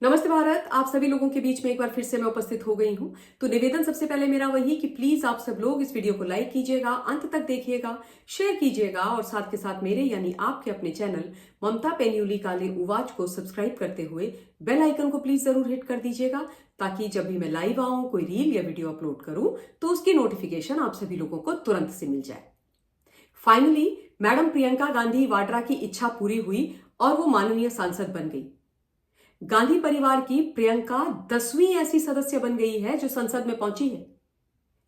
नमस्ते भारत। आप सभी लोगों के बीच में एक बार फिर से मैं उपस्थित हो गई हूं। तो निवेदन सबसे पहले मेरा वही कि प्लीज आप सब लोग इस वीडियो को लाइक कीजिएगा, अंत तक देखिएगा, शेयर कीजिएगा और साथ के साथ मेरे यानी आपके अपने चैनल ममता पेन्यूली काले उवाच को सब्सक्राइब करते हुए बेल आइकन को प्लीज जरूर हिट कर दीजिएगा, ताकि जब भी मैं लाइव आऊं, कोई रील या वीडियो अपलोड करूं तो उसकी नोटिफिकेशन आप सभी लोगों को तुरंत से मिल जाए। फाइनली मैडम प्रियंका गांधी वाड्रा की इच्छा पूरी हुई और वो माननीय सांसद बन गई। गांधी परिवार की प्रियंका 10वीं ऐसी सदस्य बन गई है जो संसद में पहुंची है।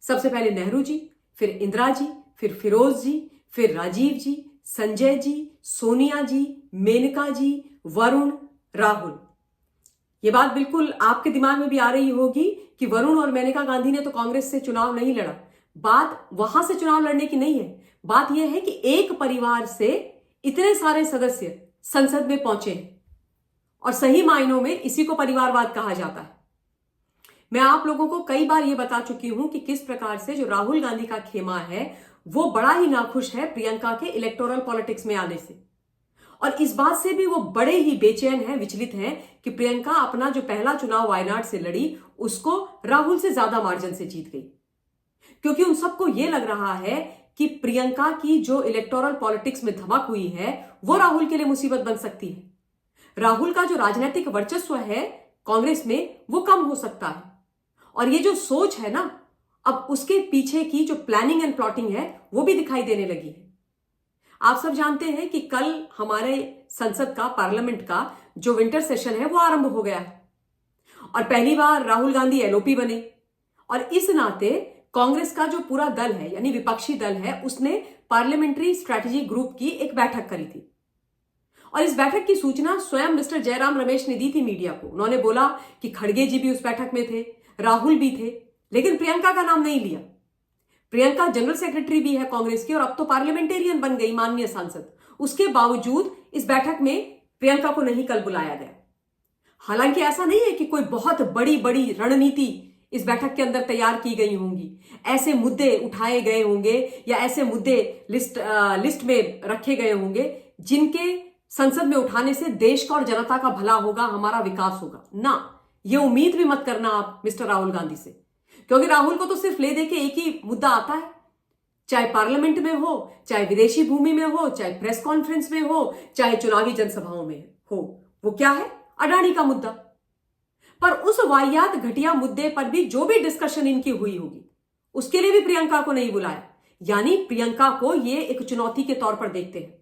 सबसे पहले नेहरू जी, फिर इंदिरा जी, फिर फिरोज जी, फिर राजीव जी, संजय जी, सोनिया जी, मेनका जी, वरुण, राहुल। ये बात बिल्कुल आपके दिमाग में भी आ रही होगी कि वरुण और मेनका गांधी ने तो कांग्रेस से चुनाव नहीं लड़ा। बात वहां से चुनाव लड़ने की नहीं है। बात यह है कि एक परिवार से इतने सारे सदस्य संसद में पहुंचे हैं और सही मायनों में इसी को परिवारवाद कहा जाता है। मैं आप लोगों को कई बार यह बता चुकी हूं कि किस प्रकार से जो राहुल गांधी का खेमा है वो बड़ा ही नाखुश है प्रियंका के इलेक्टोरल पॉलिटिक्स में आने से, और इस बात से भी वो बड़े ही बेचैन हैं, विचलित हैं कि प्रियंका अपना जो पहला चुनाव वायनाड से लड़ी उसको राहुल से ज्यादा मार्जिन से जीत गई। क्योंकि उन सबको यह लग रहा है कि प्रियंका की जो इलेक्टोरल पॉलिटिक्स में धमक हुई है वो राहुल के लिए मुसीबत बन सकती है। राहुल का जो राजनीतिक वर्चस्व है कांग्रेस में वो कम हो सकता है, और ये जो सोच है ना, अब उसके पीछे की जो प्लानिंग एंड प्लॉटिंग है वो भी दिखाई देने लगी है। आप सब जानते हैं कि कल हमारे संसद का, पार्लियामेंट का जो विंटर सेशन है वो आरंभ हो गया है और पहली बार राहुल गांधी एलओपी बने, और इस नाते कांग्रेस का जो पूरा दल है यानी विपक्षी दल है उसने पार्लियामेंट्री स्ट्रेटेजी ग्रुप की एक बैठक करी थी, और इस बैठक की सूचना स्वयं मिस्टर जयराम रमेश ने दी थी मीडिया को। उन्होंने बोला कि खड़गे जी भी उस बैठक में थे, राहुल भी थे, लेकिन प्रियंका का नाम नहीं लिया। प्रियंका जनरल सेक्रेटरी भी है कांग्रेस की और अब तो पार्लियामेंटेरियन बन गई, माननीय सांसद। उसके बावजूद इस बैठक में प्रियंका को नहीं कल बुलाया गया। हालांकि ऐसा नहीं है कि कोई बहुत बड़ी बड़ी रणनीति इस बैठक के अंदर तैयार की गई होंगी, ऐसे मुद्दे उठाए गए होंगे या ऐसे मुद्दे लिस्ट में रखे गए होंगे जिनके संसद में उठाने से देश का और जनता का भला होगा, हमारा विकास होगा ना। ये उम्मीद भी मत करना आप मिस्टर राहुल गांधी से, क्योंकि राहुल को तो सिर्फ ले दे के एक ही मुद्दा आता है, चाहे पार्लियामेंट में हो, चाहे विदेशी भूमि में हो, चाहे प्रेस कॉन्फ्रेंस में हो, चाहे चुनावी जनसभाओं में हो। वो क्या है? अडानी का मुद्दा। पर उस वाहियात घटिया मुद्दे पर भी जो भी डिस्कशन इनकी हुई होगी उसके लिए भी प्रियंका को नहीं बुलाया, यानी प्रियंका को ये एक चुनौती के तौर पर देखते हैं।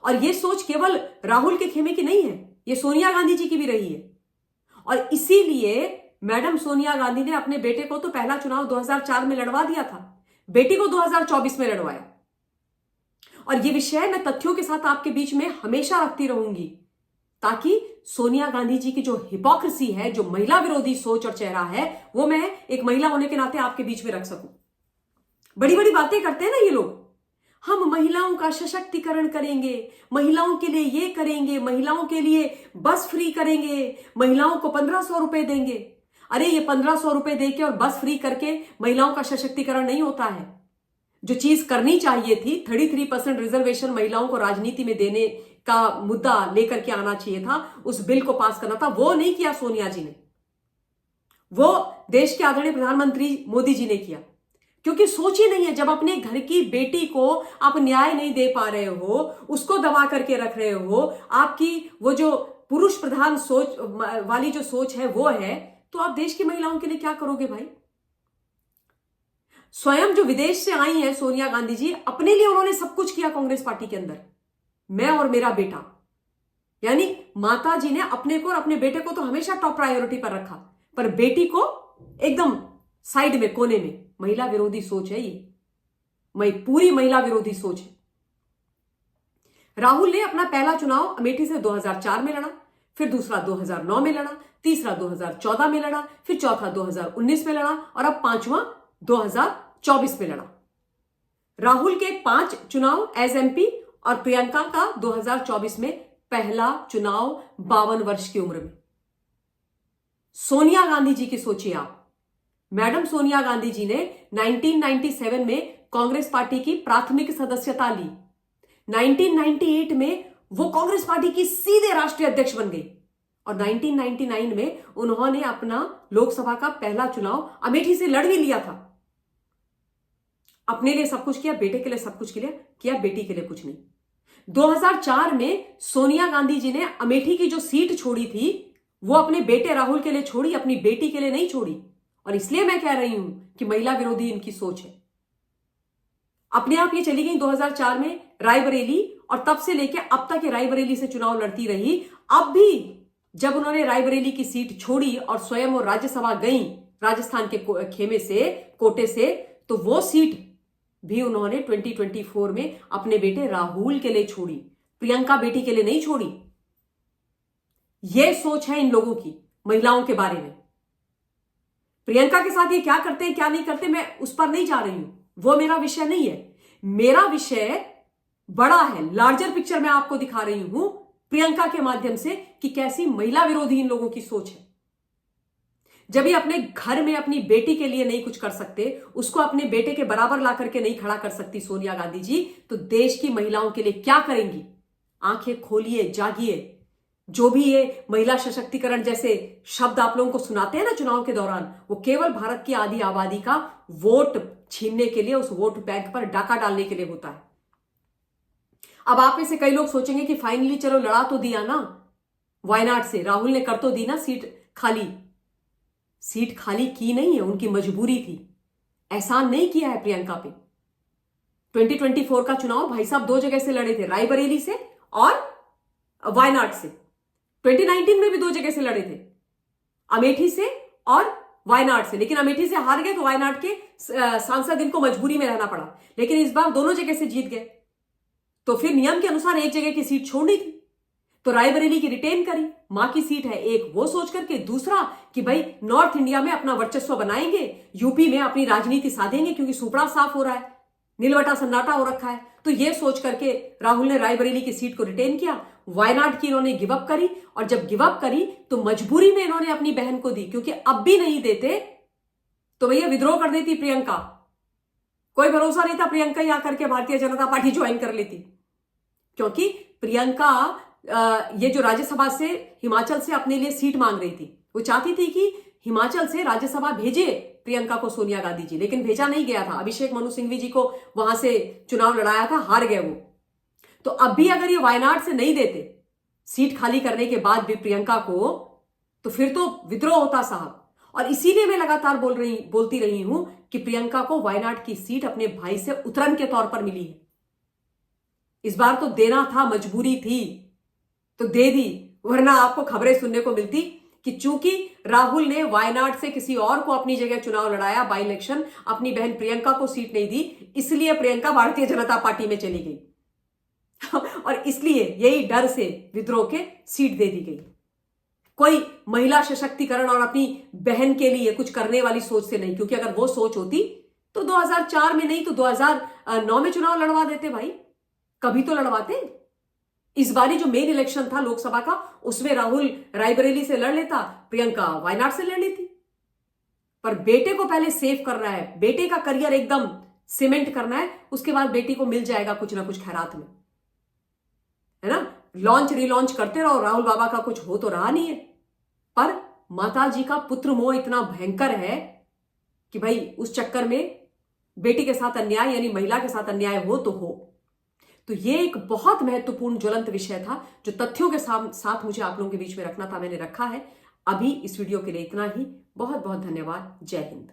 और ये सोच केवल राहुल के खेमे की नहीं है, ये सोनिया गांधी जी की भी रही है, और इसीलिए मैडम सोनिया गांधी ने अपने बेटे को तो पहला चुनाव 2004 में लड़वा दिया था, बेटी को 2024 में लड़वाया। और ये विषय मैं तथ्यों के साथ आपके बीच में हमेशा रखती रहूंगी, ताकि सोनिया गांधी जी की जो हिपोक्रेसी है, जो महिला विरोधी सोच और चेहरा है, वो मैं एक महिला होने के नाते आपके बीच में रख सकूं। बड़ी बड़ी बातें करते हैं ना ये लोग, हम महिलाओं का सशक्तिकरण करेंगे, महिलाओं के लिए ये करेंगे, महिलाओं के लिए बस फ्री करेंगे, महिलाओं को 1500 रुपए देंगे। अरे ये 1500 रुपए देके और बस फ्री करके महिलाओं का सशक्तिकरण नहीं होता है। जो चीज करनी चाहिए थी, 33% रिजर्वेशन महिलाओं को राजनीति में देने का मुद्दा लेकर के आना चाहिए था, उस बिल को पास करना था, वो नहीं किया सोनिया जी ने, वो देश के आदरणीय प्रधानमंत्री मोदी जी ने किया। क्योंकि सोच ही नहीं है, जब अपने घर की बेटी को आप न्याय नहीं दे पा रहे हो, उसको दबा करके रख रहे हो, आपकी वो जो पुरुष प्रधान सोच वाली जो सोच है वो है, तो आप देश की महिलाओं के लिए क्या करोगे भाई? स्वयं जो विदेश से आई है सोनिया गांधी जी, अपने लिए उन्होंने सब कुछ किया कांग्रेस पार्टी के अंदर, मैं और मेरा बेटा, यानी माता जी ने अपने को और अपने बेटे को तो हमेशा टॉप प्रायोरिटी पर रखा, पर बेटी को एकदम साइड में, कोने में। महिला विरोधी सोच है ये, पूरी महिला विरोधी सोच है। राहुल ने अपना पहला चुनाव अमेठी से 2004 में लड़ा, फिर दूसरा 2009 में लड़ा, तीसरा 2014 में लड़ा, फिर चौथा 2019 में लड़ा और अब पांचवा 2024 में लड़ा। राहुल के 5 चुनाव एज एमपी और प्रियंका का 2024 में पहला चुनाव 52 वर्ष की उम्र में। सोनिया गांधी जी की सोचिए आप, मैडम सोनिया गांधी जी ने 1997 में कांग्रेस पार्टी की प्राथमिक सदस्यता ली, 1998 में वो कांग्रेस पार्टी की सीधे राष्ट्रीय अध्यक्ष बन गई, और 1999 में उन्होंने अपना लोकसभा का पहला चुनाव अमेठी से लड़ भी लिया था। अपने लिए सब कुछ किया, बेटे के लिए सब कुछ किया, बेटी के लिए कुछ नहीं। 2004 में सोनिया गांधी जी ने अमेठी की जो सीट छोड़ी थी वो अपने बेटे राहुल के लिए छोड़ी, अपनी बेटी के लिए नहीं छोड़ी। और इसलिए मैं कह रही हूं कि महिला विरोधी इनकी सोच है। अपने आप ये चली गई 2004 में रायबरेली, और तब से लेकर अब तक ये रायबरेली से चुनाव लड़ती रही। अब भी जब उन्होंने रायबरेली की सीट छोड़ी और स्वयं वो राज्यसभा गई राजस्थान के खेमे से, कोटे से, तो वो सीट भी उन्होंने 2024 में अपने बेटे राहुल के लिए छोड़ी, प्रियंका बेटी के लिए नहीं छोड़ी। यह सोच है इन लोगों की महिलाओं के बारे में। प्रियंका के साथ ये क्या करते हैं क्या नहीं करते मैं उस पर नहीं जा रही हूं, वो मेरा विषय नहीं है। मेरा विषय बड़ा है, लार्जर पिक्चर मैं आपको दिखा रही हूं प्रियंका के माध्यम से कि कैसी महिला विरोधी इन लोगों की सोच है। जब ये अपने घर में अपनी बेटी के लिए नहीं कुछ कर सकते, उसको अपने बेटे के बराबर ला करके नहीं खड़ा कर सकती सोनिया गांधी जी, तो देश की महिलाओं के लिए क्या करेंगी? आंखें खोलिए, जागिए। जो भी ये महिला सशक्तिकरण जैसे शब्द आप लोगों को सुनाते हैं ना चुनाव के दौरान, वो केवल भारत की आधी आबादी का वोट छीनने के लिए, उस वोट बैंक पर डाका डालने के लिए होता है। अब आप में से कई लोग सोचेंगे कि फाइनली चलो लड़ा तो दिया ना वायनाड से, राहुल ने कर तो दी ना सीट खाली। सीट खाली की नहीं है, उनकी मजबूरी थी। एहसान नहीं किया है प्रियंका पे। 2024 का चुनाव भाई साहब 2 जगह से लड़े थे, रायबरेली से और वायनाड से। 2019 में भी 2 जगह से लड़े थे, अमेठी से और वायनाड से। लेकिन अमेठी से हार गए तो वायनाड के सांसद इनको मजबूरी में रहना पड़ा। लेकिन इस बार दोनों जगह से जीत गए, तो फिर नियम के अनुसार एक जगह की सीट छोड़नी थी, तो रायबरेली की रिटेन करी। मां की सीट है एक, वो सोच करके, दूसरा कि भाई नॉर्थ इंडिया में अपना वर्चस्व बनाएंगे, यूपी में अपनी राजनीति साधेंगे, क्योंकि सुपड़ा साफ हो रहा है, नीलवटा सन्नाटा हो रखा है। तो ये सोच करके राहुल ने रायबरेली की सीट को रिटेन किया। वायनाड की इन्होंने गिव अप करी, और जब गिव अप करी तो मजबूरी में इन्होंने अपनी बहन को दी, क्योंकि अब भी नहीं देते तो भैया विद्रोह कर देती प्रियंका। कोई भरोसा नहीं था प्रियंका ही आकर के भारतीय जनता पार्टी ज्वाइन कर लेती, क्योंकि प्रियंका ये जो राज्यसभा से हिमाचल से अपने लिए सीट मांग रही थी, वो चाहती थी कि हिमाचल से राज्यसभा भेजे प्रियंका को सोनिया गांधी जी, लेकिन भेजा नहीं गया था। अभिषेक मनु सिंघवी जी को वहां से चुनाव लड़ाया था, हार गए वो। तो अब भी अगर ये वायनाड से नहीं देते सीट खाली करने के बाद भी प्रियंका को, तो फिर तो विद्रोह होता साहब। और इसीलिए मैं लगातार बोलती रही हूं कि प्रियंका को वायनाड की सीट अपने भाई से उतरन के तौर पर मिली है। इस बार तो देना था, मजबूरी थी तो दे दी, वरना आपको खबरें सुनने को मिलती कि चूंकि राहुल ने वायनाड से किसी और को अपनी जगह चुनाव लड़ाया, बाई इलेक्शन, अपनी बहन प्रियंका को सीट नहीं दी, इसलिए प्रियंका भारतीय जनता पार्टी में चली गई और इसलिए यही डर से विद्रोह के सीट दे दी गई। कोई महिला सशक्तिकरण और अपनी बहन के लिए कुछ करने वाली सोच से नहीं, क्योंकि अगर वो सोच होती तो 2004 में नहीं तो 2009 में चुनाव लड़वा देते भाई, कभी तो लड़वाते। इस बारी जो मेन इलेक्शन था लोकसभा का, उसमें राहुल रायबरेली से लड़ लेता, प्रियंका वायनाड से लड़ लेती। पर बेटे को पहले सेव करना है, बेटे का करियर एकदम सीमेंट करना है, उसके बाद बेटी को मिल जाएगा कुछ ना कुछ खैरात में, है ना। लॉन्च रिलॉन्च करते रहो, राहुल बाबा का कुछ हो तो रहा नहीं है। पर माता जी का पुत्र मोह इतना भयंकर है कि भाई उस चक्कर में बेटी के साथ अन्याय, यानी महिला के साथ अन्याय हो तो हो। तो ये एक बहुत महत्वपूर्ण ज्वलंत विषय था जो तथ्यों के साथ मुझे आप लोगों के बीच में रखना था, मैंने रखा है। अभी इस वीडियो के लिए इतना ही। बहुत बहुत धन्यवाद। जय हिंद।